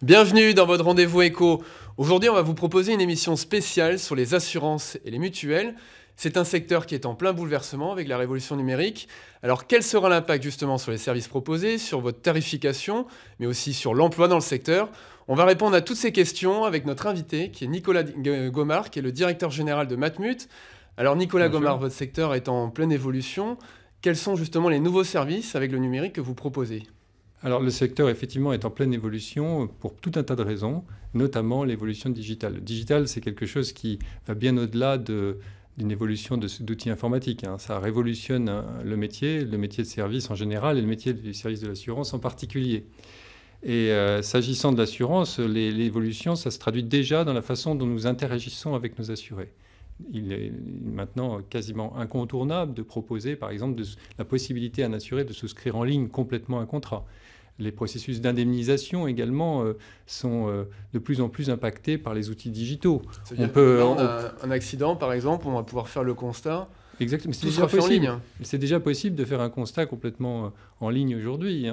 Bienvenue dans votre rendez-vous éco. Aujourd'hui, on va vous proposer une émission spéciale sur les assurances et les mutuelles. C'est un secteur qui est en plein bouleversement avec la révolution numérique. Alors, quel sera l'impact justement sur les services proposés, sur votre tarification, mais aussi sur l'emploi dans le secteur? On va répondre à toutes ces questions avec notre invité, qui est Nicolas Gomard, qui est le directeur général de Matmut. Alors, Nicolas Bonjour. Gomard, votre secteur est en pleine évolution. Quels sont justement les nouveaux services avec le numérique que vous proposez? Alors le secteur effectivement est en pleine évolution pour tout un tas de raisons, notamment l'évolution digitale. Le digital, c'est quelque chose qui va bien au-delà d'une évolution d'outils informatiques. Ça révolutionne le métier de service en général et le métier du service de l'assurance en particulier. Et s'agissant de l'assurance, l'évolution, ça se traduit déjà dans la façon dont nous interagissons avec nos assurés. Il est maintenant quasiment incontournable de proposer, par exemple, la possibilité à un assuré de souscrire en ligne complètement un contrat. Les processus d'indemnisation également sont de plus en plus impactés par les outils digitaux. On a un accident, par exemple, on va pouvoir faire le constat. Exactement, Tout sera fait en ligne. C'est déjà possible de faire un constat complètement en ligne aujourd'hui.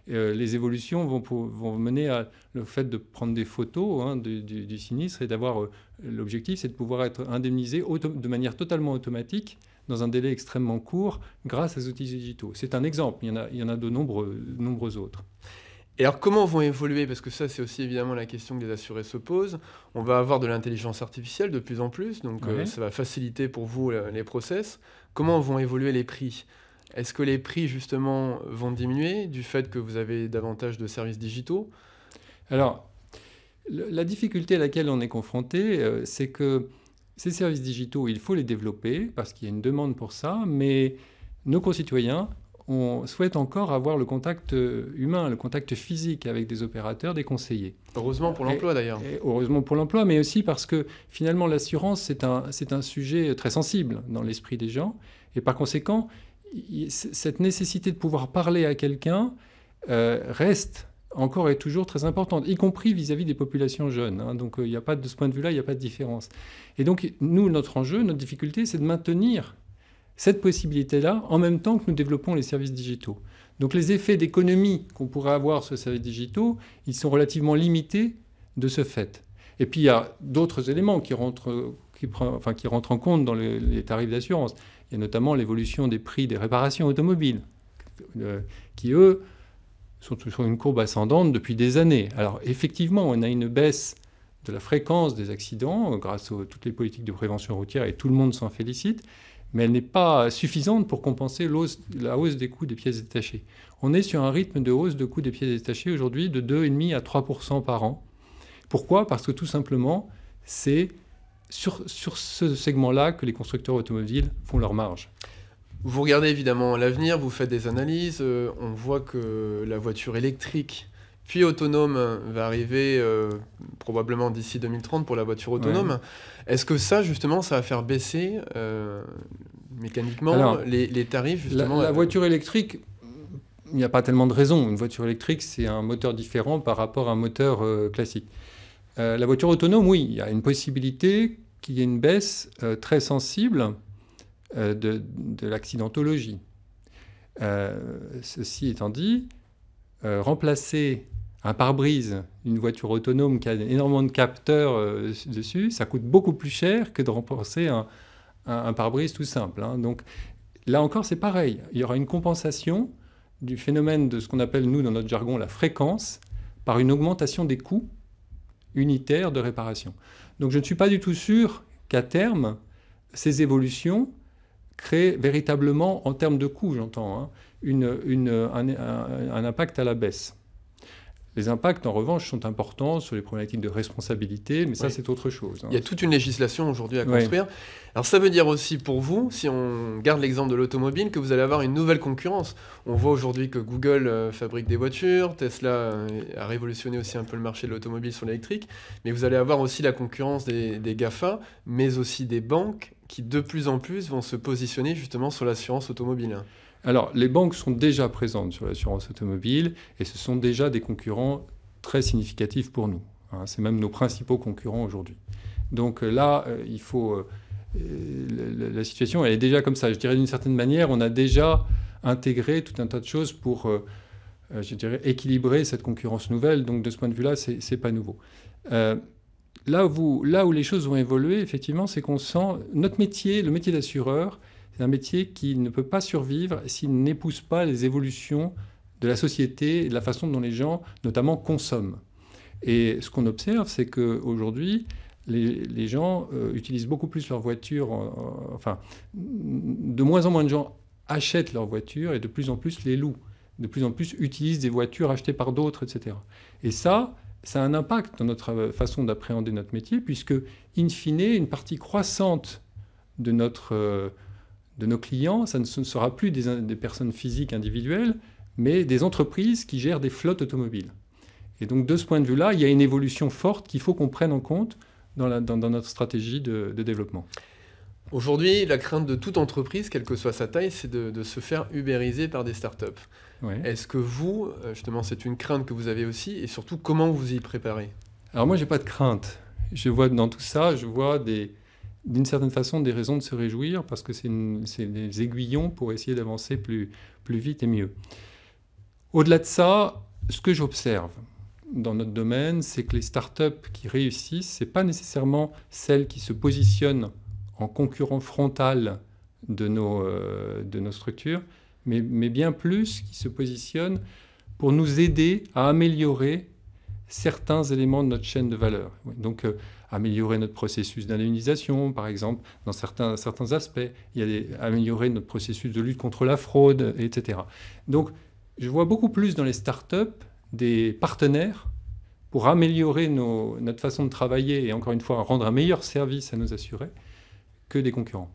Les évolutions vont mener à le fait de prendre des photos du sinistre et d'avoir l'objectif, c'est de pouvoir être indemnisé de manière totalement automatique dans un délai extrêmement court grâce aux outils digitaux. C'est un exemple, il y en a de nombreux autres. Et alors, comment vont évoluer? Parce que ça, c'est aussi évidemment la question que les assurés se posent. On va avoir de l'intelligence artificielle de plus en plus, donc ça va faciliter pour vous les process. Comment vont évoluer les prix? Est-ce que les prix, justement, vont diminuer du fait que vous avez davantage de services digitaux? Alors, la difficulté à laquelle on est confronté, c'est que ces services digitaux, il faut les développer parce qu'il y a une demande pour ça, mais nos concitoyens souhaitent encore avoir le contact humain, le contact physique avec des opérateurs, des conseillers. Heureusement pour l'emploi d'ailleurs. Heureusement pour l'emploi, mais aussi parce que finalement l'assurance, c'est un sujet très sensible dans l'esprit des gens. Et par conséquent, cette nécessité de pouvoir parler à quelqu'un reste encore et toujours très importante, y compris vis-à-vis des populations jeunes. Donc il n'y a pas de ce point de vue-là, il n'y a pas de différence. Et donc nous, notre enjeu, notre difficulté, c'est de maintenir cette possibilité-là en même temps que nous développons les services digitaux. Donc les effets d'économie qu'on pourrait avoir sur les services digitaux, ils sont relativement limités de ce fait. Et puis il y a d'autres éléments qui rentrent en compte dans les tarifs d'assurance. Il y a notamment l'évolution des prix des réparations automobiles, qui eux sont sur une courbe ascendante depuis des années. Alors effectivement, on a une baisse de la fréquence des accidents grâce à toutes les politiques de prévention routière et tout le monde s'en félicite, mais elle n'est pas suffisante pour compenser la hausse des coûts des pièces détachées. On est sur un rythme de hausse de coûts des pièces détachées aujourd'hui de 2,5 à 3% par an. Pourquoi? Parce que tout simplement, c'est sur ce segment-là que les constructeurs automobiles font leur marge. Vous regardez évidemment l'avenir, vous faites des analyses, on voit que la voiture électrique puis autonome va arriver probablement d'ici 2030 pour la voiture autonome. Ouais. Est-ce que ça, justement, ça va faire baisser mécaniquement les tarifs justement, la voiture électrique, il n'y a pas tellement de raisons. Une voiture électrique, c'est un moteur différent par rapport à un moteur classique. La voiture autonome, oui, il y a une possibilité qu'il y ait une baisse très sensible de l'accidentologie. Ceci étant dit, remplacer un pare-brise, une voiture autonome qui a énormément de capteurs dessus, ça coûte beaucoup plus cher que de remplacer un pare-brise tout simple. Donc là encore, c'est pareil. Il y aura une compensation du phénomène de ce qu'on appelle, nous, dans notre jargon, la fréquence, par une augmentation des coûts unitaires de réparation. Donc je ne suis pas du tout sûr qu'à terme, ces évolutions créent véritablement, en termes de coûts, j'entends, un impact à la baisse. Les impacts, en revanche, sont importants sur les problématiques de responsabilité, mais ça, c'est autre chose. Il y a toute une législation aujourd'hui à construire. Oui. Alors ça veut dire aussi pour vous, si on garde l'exemple de l'automobile, que vous allez avoir une nouvelle concurrence. On voit aujourd'hui que Google fabrique des voitures, Tesla a révolutionné aussi un peu le marché de l'automobile sur l'électrique, mais vous allez avoir aussi la concurrence des GAFA, mais aussi des banques qui de plus en plus vont se positionner justement sur l'assurance automobile. Alors, les banques sont déjà présentes sur l'assurance automobile et ce sont déjà des concurrents très significatifs pour nous. C'est même nos principaux concurrents aujourd'hui. Donc là, il faut... la situation, elle est déjà comme ça. Je dirais d'une certaine manière, on a déjà intégré tout un tas de choses pour je dirais, équilibrer cette concurrence nouvelle. Donc de ce point de vue-là, c'est pas nouveau. Là où les choses vont évoluer, effectivement, c'est qu'on sent notre métier, le métier d'assureur, c'est un métier qui ne peut pas survivre s'il n'épouse pas les évolutions de la société et de la façon dont les gens, notamment, consomment. Et ce qu'on observe, c'est qu'aujourd'hui, les gens utilisent beaucoup plus leur voiture, enfin, de moins en moins de gens achètent leur voiture et de plus en plus les louent. De plus en plus utilisent des voitures achetées par d'autres, etc. Et ça a un impact dans notre façon d'appréhender notre métier, puisque, in fine, une partie croissante de nos clients, ce ne sera plus des personnes physiques individuelles, mais des entreprises qui gèrent des flottes automobiles. Et donc, de ce point de vue-là, il y a une évolution forte qu'il faut qu'on prenne en compte dans notre stratégie de développement. Aujourd'hui, la crainte de toute entreprise, quelle que soit sa taille, c'est de se faire ubériser par des startups. Ouais. Est-ce que vous, justement, c'est une crainte que vous avez aussi, et surtout, comment vous y préparez? Alors moi, je n'ai pas de crainte. Je vois dans tout ça, d'une certaine façon, des raisons de se réjouir, parce que c'est des aiguillons pour essayer d'avancer plus vite et mieux. Au-delà de ça, ce que j'observe dans notre domaine, c'est que les startups qui réussissent, ce n'est pas nécessairement celles qui se positionnent en concurrent frontal de nos structures, mais bien plus qui se positionnent pour nous aider à améliorer certains éléments de notre chaîne de valeur. Donc, améliorer notre processus d'indemnisation, par exemple, dans certains aspects. Améliorer notre processus de lutte contre la fraude, etc. Donc, je vois beaucoup plus dans les startups des partenaires pour améliorer notre façon de travailler et, encore une fois, rendre un meilleur service à nos assurés que des concurrents.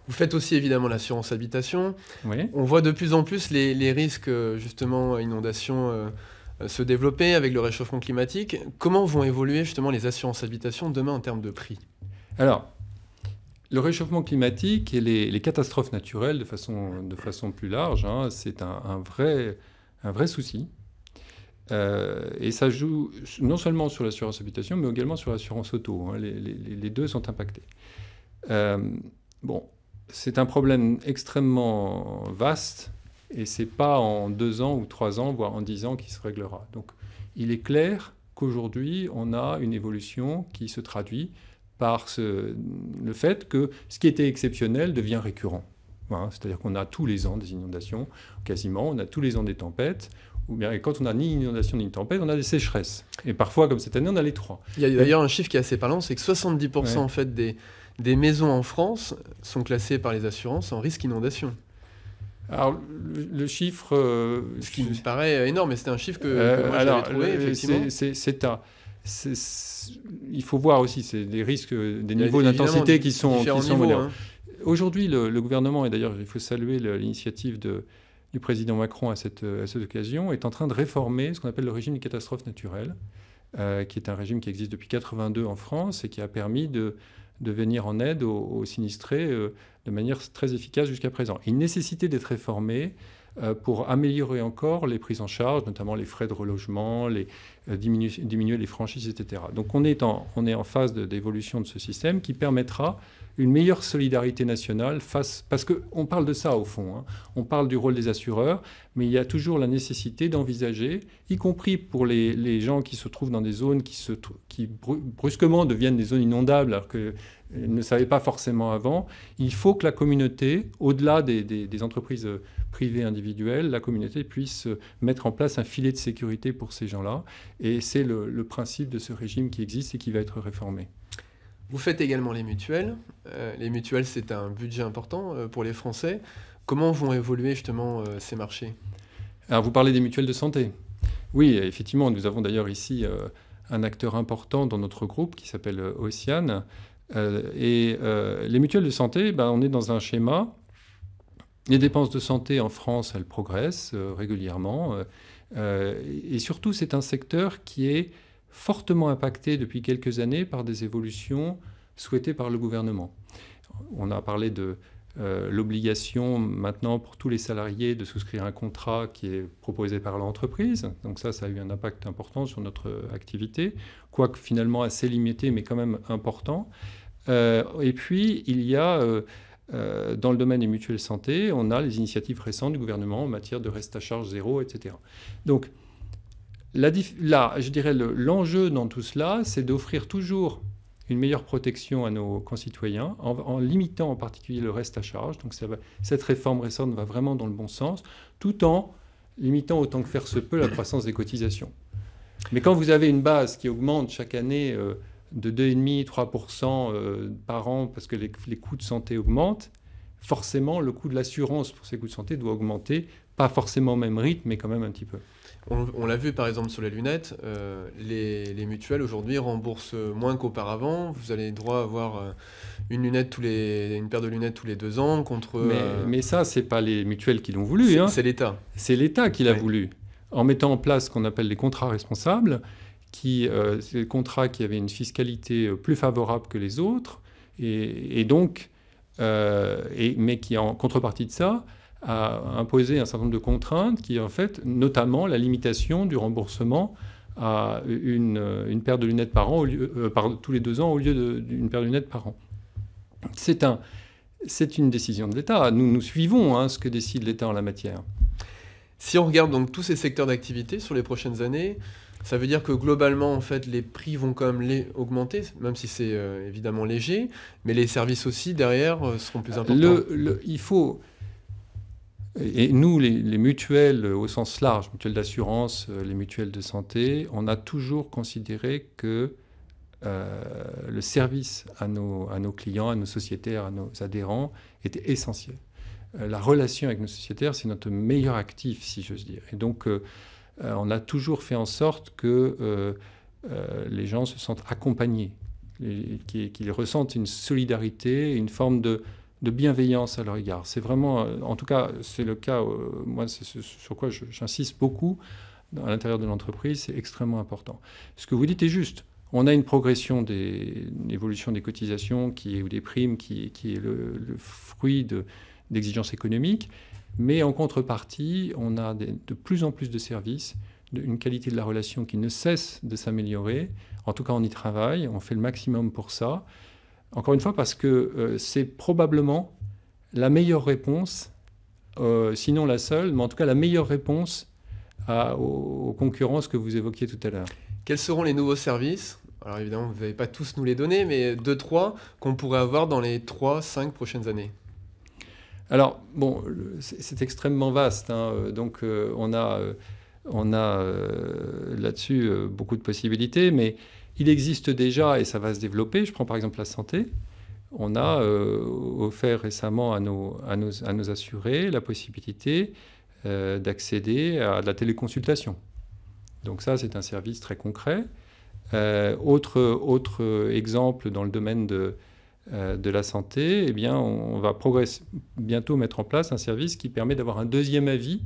Vous faites aussi évidemment l'assurance habitation. Oui. On voit de plus en plus les risques, justement, inondations se développer avec le réchauffement climatique. Comment vont évoluer justement les assurances habitation demain en termes de prix? Alors, le réchauffement climatique et les catastrophes naturelles de façon plus large, hein, c'est un vrai souci. Et ça joue non seulement sur l'assurance habitation, mais également sur l'assurance auto. Hein. Les deux sont impactés. Bon, c'est un problème extrêmement vaste et ce n'est pas en 2 ans ou 3 ans, voire en 10 ans qu'il se réglera. Donc, il est clair qu'aujourd'hui, on a une évolution qui se traduit par le fait que ce qui était exceptionnel devient récurrent. Voilà, c'est-à-dire qu'on a tous les ans des inondations, quasiment, on a tous les ans des tempêtes, ou bien quand on n'a ni inondation ni une tempête, on a des sécheresses. Et parfois, comme cette année, on a les 3. Il y a d'ailleurs un chiffre qui est assez parlant, c'est que 70% en fait des maisons en France sont classées par les assurances en risque inondation. Alors, le chiffre... ce qui me paraît énorme, mais c'était un chiffre que moi j'avais trouvé, effectivement. Il faut voir aussi, c'est des risques, des niveaux d'intensité qui sont modérés. Hein. Aujourd'hui, le gouvernement, et d'ailleurs il faut saluer l'initiative du président Macron à cette occasion, est en train de réformer ce qu'on appelle le régime des catastrophes naturelles, qui est un régime qui existe depuis 1982 en France et qui a permis de venir en aide aux sinistrés de manière très efficace jusqu'à présent. Il nécessitait d'être réformé pour améliorer encore les prises en charge, notamment les frais de relogement, diminuer les franchises, etc. Donc on est en phase d'évolution de ce système qui permettra une meilleure solidarité nationale parce qu'on parle de ça au fond. Hein. On parle du rôle des assureurs, mais il y a toujours la nécessité d'envisager, y compris pour les gens qui se trouvent dans des zones qui brusquement deviennent des zones inondables alors qu'ils ne savaient pas forcément avant. Il faut que la communauté, au-delà des entreprises privées individuelles, la communauté puisse mettre en place un filet de sécurité pour ces gens-là. Et c'est le principe de ce régime qui existe et qui va être réformé. Vous faites également les mutuelles. Les mutuelles, c'est un budget important pour les Français. Comment vont évoluer justement ces marchés? Alors, vous parlez des mutuelles de santé. Oui, effectivement, nous avons d'ailleurs ici un acteur important dans notre groupe qui s'appelle Ocean. Les mutuelles de santé, on est dans un schéma. Les dépenses de santé en France, elles progressent régulièrement. Et surtout, c'est un secteur qui est fortement impacté depuis quelques années par des évolutions souhaitées par le gouvernement. On a parlé de l'obligation maintenant pour tous les salariés de souscrire un contrat qui est proposé par l'entreprise. Donc ça a eu un impact important sur notre activité, quoique finalement assez limité, mais quand même important. Et puis, il y a dans le domaine des mutuelles santé, on a les initiatives récentes du gouvernement en matière de reste à charge zéro, etc. Donc là, je dirais l'enjeu dans tout cela, c'est d'offrir toujours une meilleure protection à nos concitoyens en limitant en particulier le reste à charge. Donc cette réforme récente va vraiment dans le bon sens, tout en limitant autant que faire se peut la croissance des cotisations. Mais quand vous avez une base qui augmente chaque année de 2,5-3% par an parce que les coûts de santé augmentent, forcément le coût de l'assurance pour ces coûts de santé doit augmenter, pas forcément au même rythme, mais quand même un petit peu. On l'a vu par exemple sur les lunettes, les mutuelles aujourd'hui remboursent moins qu'auparavant. Vous avez le droit à avoir une paire de lunettes tous les 2 ans contre... Mais ça, ce n'est pas les mutuelles qui l'ont voulu. C'est l'État. C'est l'État qui l'a voulu, en mettant en place ce qu'on appelle les contrats responsables, c'est des contrats qui avaient une fiscalité plus favorable que les autres, mais qui, en contrepartie de ça, a imposé un certain nombre de contraintes qui, en fait, notamment la limitation du remboursement à une paire de lunettes par an, tous les 2 ans, au lieu d'une paire de lunettes par an. C'est une décision de l'État. Nous suivons ce que décide l'État en la matière. Si on regarde donc tous ces secteurs d'activité sur les prochaines années, ça veut dire que globalement, en fait, les prix vont quand même augmenter, même si c'est évidemment léger, mais les services aussi, derrière, seront plus importants. Il faut... Et nous, les mutuelles au sens large, mutuelles d'assurance, les mutuelles de santé, on a toujours considéré que le service à nos clients, à nos sociétaires, à nos adhérents était essentiel. La relation avec nos sociétaires, c'est notre meilleur actif, si j'ose dire. Et donc, on a toujours fait en sorte que les gens se sentent accompagnés, qu'ils ressentent une solidarité, une forme de bienveillance à leur égard. C'est vraiment, en tout cas, c'est le cas, moi, c'est sur quoi j'insiste beaucoup à l'intérieur de l'entreprise, c'est extrêmement important. Ce que vous dites est juste. On a une progression l'évolution des cotisations ou des primes qui est le fruit d'exigences économiques, mais en contrepartie, on a de plus en plus de services, une qualité de la relation qui ne cesse de s'améliorer. En tout cas, on y travaille, on fait le maximum pour ça. Encore une fois, parce que c'est probablement la meilleure réponse, sinon la seule, mais en tout cas la meilleure réponse aux concurrences que vous évoquiez tout à l'heure. Quels seront les nouveaux services ? Alors évidemment, vous n'allez pas tous nous les donner, mais 2-3 qu'on pourrait avoir dans les 3-5 prochaines années. Alors, bon, c'est extrêmement vaste. Donc, on a là-dessus beaucoup de possibilités, mais il existe déjà, et ça va se développer, je prends par exemple la santé. On a offert récemment à nos assurés la possibilité d'accéder à de la téléconsultation. Donc ça, c'est un service très concret. Autre exemple dans le domaine de la santé, eh bien, on va bientôt mettre en place un service qui permet d'avoir un deuxième avis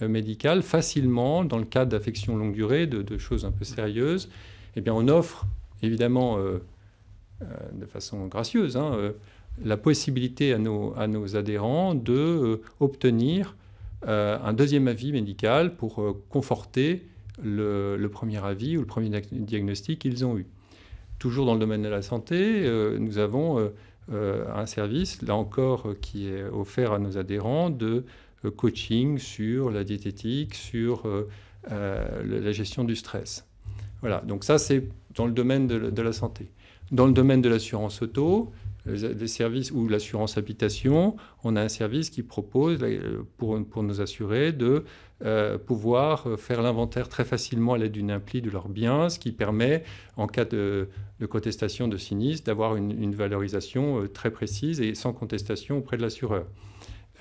médical facilement dans le cadre d'affections longue durée, de choses un peu sérieuses. Eh bien, on offre évidemment de façon gracieuse la possibilité à nos adhérents d'obtenir un deuxième avis médical pour conforter le premier avis ou le premier diagnostic qu'ils ont eu. Toujours dans le domaine de la santé, nous avons un service, là encore, qui est offert à nos adhérents de coaching sur la diététique, sur la gestion du stress. Voilà, donc ça, c'est dans le domaine de la santé. Dans le domaine de l'assurance auto, les services ou l'assurance habitation, on a un service qui propose pour nos assurés de pouvoir faire l'inventaire très facilement à l'aide d'une appli de leurs biens, ce qui permet, en cas de contestation de sinistre, d'avoir une valorisation très précise et sans contestation auprès de l'assureur.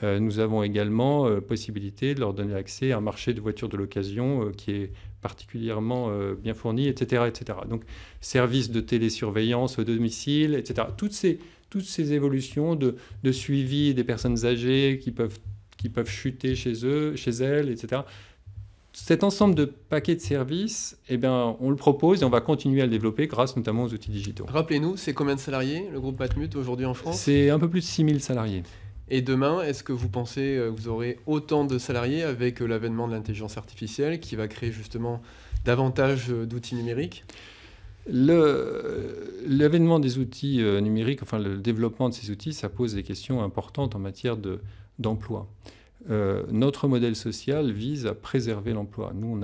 Nous avons également possibilité de leur donner accès à un marché de voitures de l'occasion qui est particulièrement bien fourni, etc., etc. Donc, services de télésurveillance au domicile, etc. Toutes ces évolutions de suivi des personnes âgées qui peuvent chuter chez elles, etc. Cet ensemble de paquets de services, eh bien, on le propose et on va continuer à le développer grâce notamment aux outils digitaux. Rappelez-nous, c'est combien de salariés, le groupe Matmut, aujourd'hui en France ? C'est un peu plus de 6000 salariés. Et demain, est-ce que vous pensez que vous aurez autant de salariés avec l'avènement de l'intelligence artificielle qui va créer justement davantage d'outils numériques ? L'avènement des outils numériques, enfin le développement de ces outils, ça pose des questions importantes en matière d'emploi. Notre modèle social vise à préserver l'emploi. Nous, on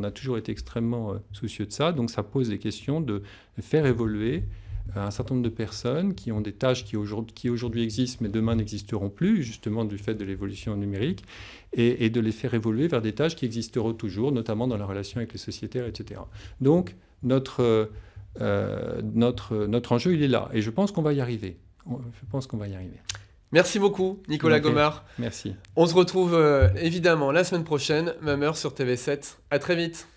a toujours été extrêmement soucieux de ça, donc ça pose des questions de faire évoluer un certain nombre de personnes qui ont des tâches qui aujourd'hui existent, mais demain n'existeront plus, justement du fait de l'évolution numérique, et de les faire évoluer vers des tâches qui existeront toujours, notamment dans la relation avec les sociétaires, etc. Donc, notre enjeu, il est là, et je pense qu'on va y arriver. Merci beaucoup, Nicolas Gomard. Merci. On se retrouve évidemment la semaine prochaine, même heure sur TV7. À très vite.